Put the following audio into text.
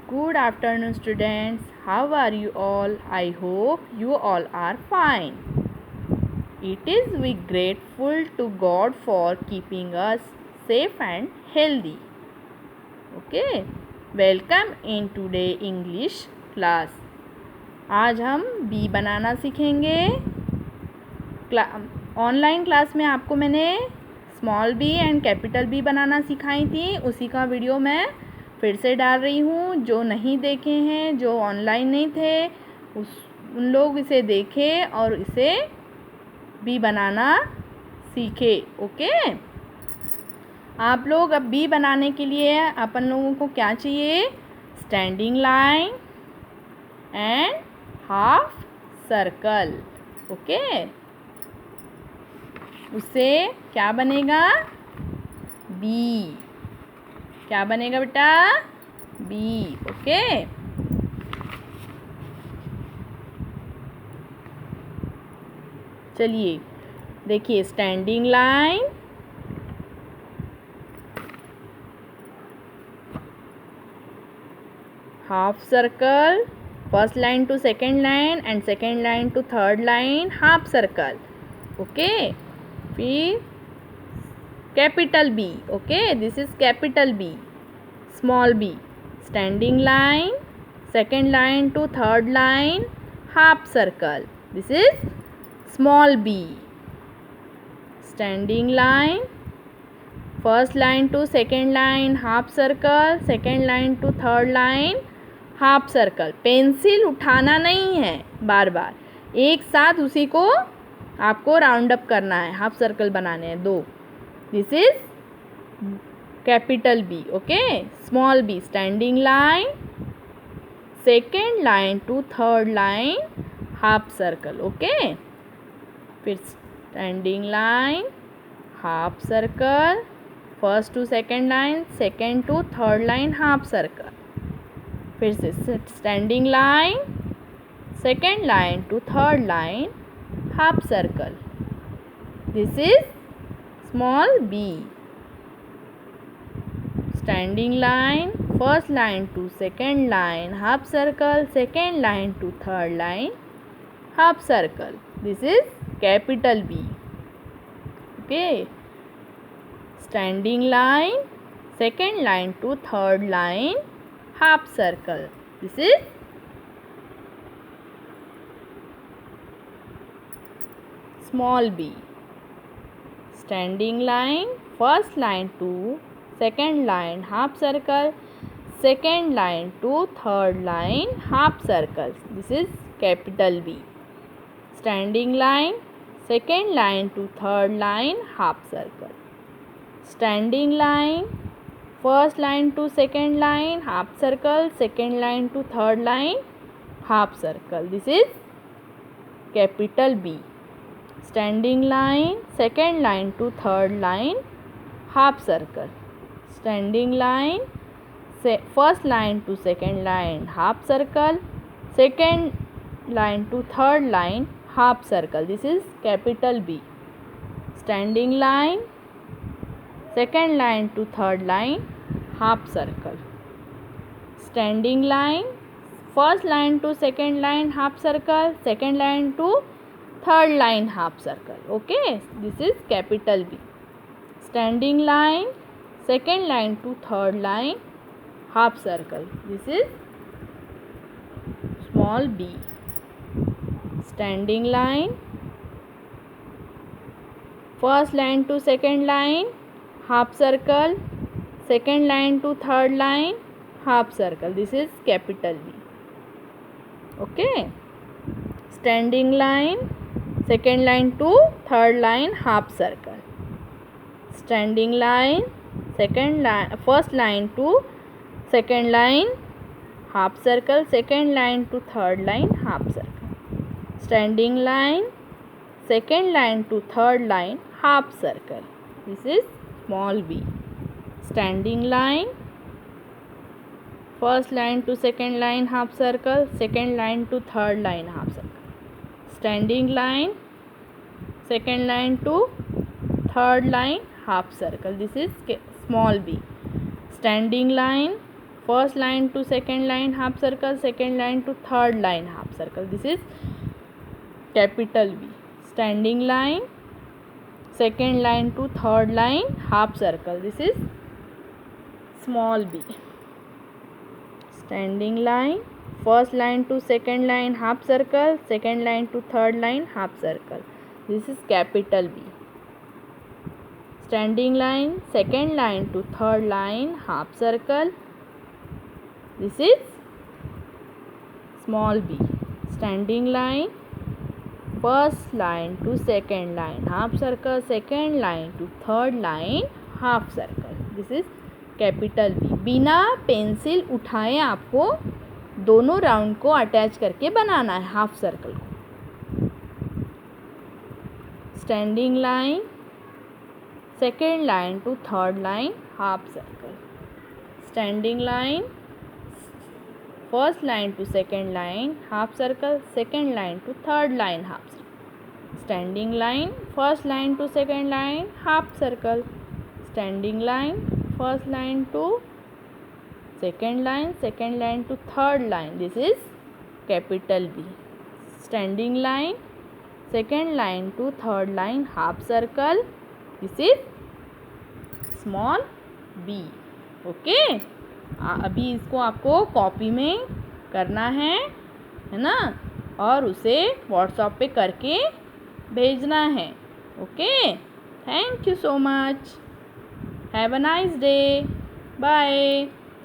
Good afternoon, students. How are you all? I hope you all are fine. It is we grateful to God for keeping us safe and healthy. Okay. Welcome in today English class. आज हम B बनाना सीखेंगे। Online class में आपको मैंने small B and capital B बनाना सिखाई थी। उसी का वीडियो मैं फिर से डाल रही हूँ। जो नहीं देखे हैं, जो ऑनलाइन नहीं थे, उन लोग इसे देखें और इसे बी बनाना सीखे। ओके। आप लोग अब बी बनाने के लिए अपन लोगों को क्या चाहिए? Standing line and half circle. Okay. उससे क्या बनेगा? बी। क्या बनेगा बेटा? बी। ओके। चलिए देखिए, standing line, half circle, first line to second line and second line to third line, half circle. Okay. फिर capital B. Okay, this is capital B, small B, standing line, second line to third line, half circle, this is small B. Standing line, first line to second line, half circle, second line to third line, half circle. Pencil उठाना नहीं है बार बार, एक साथ उसी को आपको round up करना है। हाफ सर्कल बनाने हैं दो। This is capital B. Okay. Small B, standing line, second line to third line, half circle. Okay. फिर standing line, half circle, first to second line, second to third line, half circle. फिर से standing line, second line to third line, half circle, this is small B. Standing line, first line to second line, half circle, second line to third line, half circle, this is capital B. Okay. Standing line, second line to third line, half circle, this is small B. Standing line, first line to second line, half circle, second line to third line, half circle, this is capital B. Standing line, second line to third line, half circle, standing line, first line to second line, half circle, second line to third line, half circle, this is capital B. Standing line, second line to third line, half circle, standing line, first line to second line, half circle, second line to third line, half circle, this is capital B. Standing line, second line to third line, half circle, standing line, first line to second line, half circle, second line to third line, half circle. Okay, this is capital B. Standing line, second line to third line, half circle, this is small B. Standing line, first line to second line, half circle, second line to third line, half circle, this is capital B. Okay. Standing line, second line to third line, half circle, standing line, second line, first line to second line, half circle, second line to third line, half circle, standing line, second line to third line, half circle, this is small B. Standing line, first line to second line, half circle, second line to third line, half circle, standing line, second line to third line, half circle, this is small b. Standing line, first line to second line half circle, second line to third line half circle. This is capital B. Standing line, second line to third line half circle. This is small b. Standing line, first line to second line half circle, second line to third line half circle. This is capital B. Standing line, second line to third line half circle. This is small b. Standing line, first line to second line half circle, second line to third line half circle. This is capital B. बिना pencil उठाए आपको दोनों round को attach करके बनाना है half circle को. Standing line, second line to third line half circle. Standing line, first line to second line half circle, second line to third line half circle. Standing line, first line to second line half circle. Standing line, first line to second line to third line. This is capital B. Standing line, second line to third line half circle. This is small b. Okay, अभी इसको आपको copy में करना है ना, और उसे WhatsApp पे करके भेजना है. Okay, thank you so much. Have a nice day. Bye.